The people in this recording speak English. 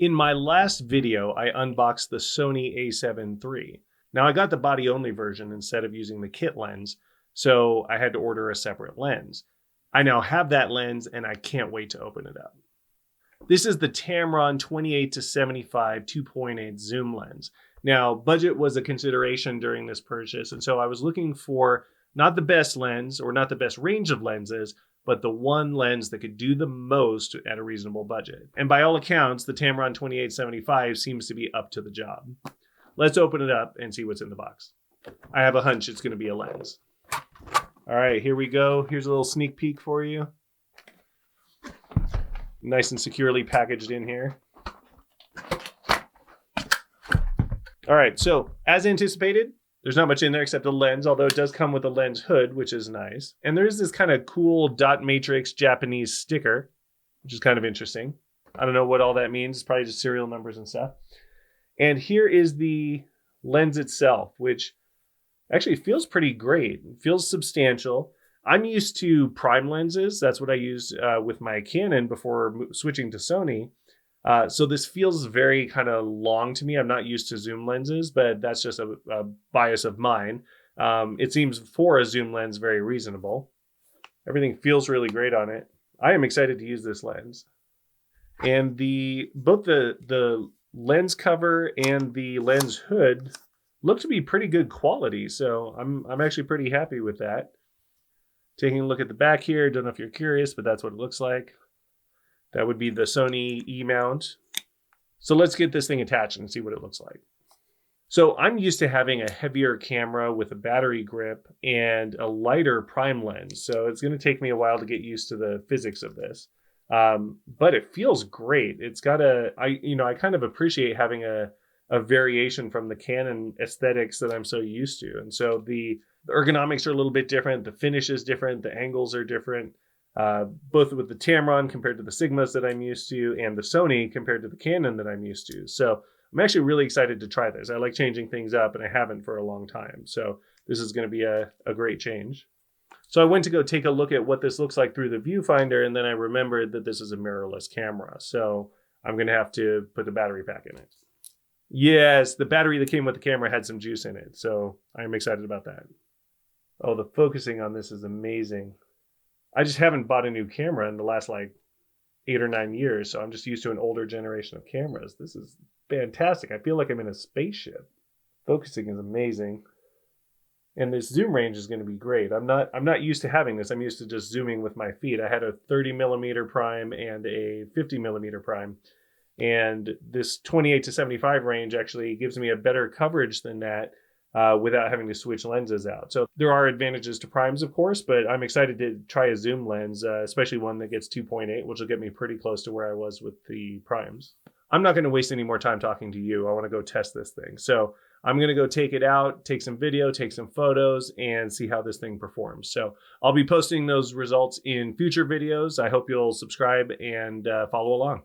In my last video, I unboxed the Sony A7 III. Now I got the body only version instead of using the kit lens, so I had to order a separate lens. I now have that lens and I can't wait to open it up. This is the Tamron 28-75 2.8 zoom lens. Now, budget was a consideration during this purchase, and so I was looking for not the best lens or not the best range of lenses, but the one lens that could do the most at a reasonable budget. And by all accounts, the Tamron 28-75 seems to be up to the job. Let's open it up and see what's in the box. I have a hunch it's going to be a lens. All right, here we go. Here's a little sneak peek for you. Nice and securely packaged in here. All right, so as anticipated, there's not much in there except a lens, although it does come with a lens hood, which is nice. And there's this kind of cool dot matrix Japanese sticker, which is kind of interesting. I don't know what all that means. It's probably just serial numbers and stuff. And here is the lens itself, which actually feels pretty great. It feels substantial. I'm used to prime lenses. That's what I used with my Canon before switching to Sony. So this feels very kind of long to me. I'm not used to zoom lenses, but that's just a bias of mine. It seems for a zoom lens very reasonable. Everything feels really great on it. I am excited to use this lens. And both the lens cover and the lens hood look to be pretty good quality. So I'm actually pretty happy with that. Taking a look at the back here, don't know if you're curious, but that's what it looks like. That would be the Sony E-mount. So let's get this thing attached and see what it looks like. So I'm used to having a heavier camera with a battery grip and a lighter prime lens. So it's going to take me a while to get used to the physics of this. But it feels great. It's got I kind of appreciate having a variation from the Canon aesthetics that I'm so used to. And so the ergonomics are a little bit different. The finish is different. The angles are different. Both with the Tamron compared to the Sigmas that I'm used to and the Sony compared to the Canon that I'm used to. So I'm actually really excited to try this. I like changing things up and I haven't for a long time. So this is going to be a great change. So I went to go take a look at what this looks like through the viewfinder, and then I remembered that this is a mirrorless camera. So I'm going to have to put the battery pack in it. Yes, the battery that came with the camera had some juice in it. So I'm excited about that. Oh, the focusing on this is amazing. I just haven't bought a new camera in the last like 8 or 9 years, so I'm just used to an older generation of cameras. This is fantastic. I feel like I'm in a spaceship. Focusing is amazing. And this zoom range is going to be great. I'm not used to having this. I'm used to just zooming with my feet. I had a 30mm prime and a 50mm prime. And this 28-75 range actually gives me a better coverage than that without having to switch lenses out. So there are advantages to primes, of course, but I'm excited to try a zoom lens, especially one that gets 2.8, which will get me pretty close to where I was with the primes. I'm not going to waste any more time talking to you. I want to go test this thing. So I'm going to go take it out, take some video, take some photos, and see how this thing performs. So I'll be posting those results in future videos. I hope you'll subscribe and follow along.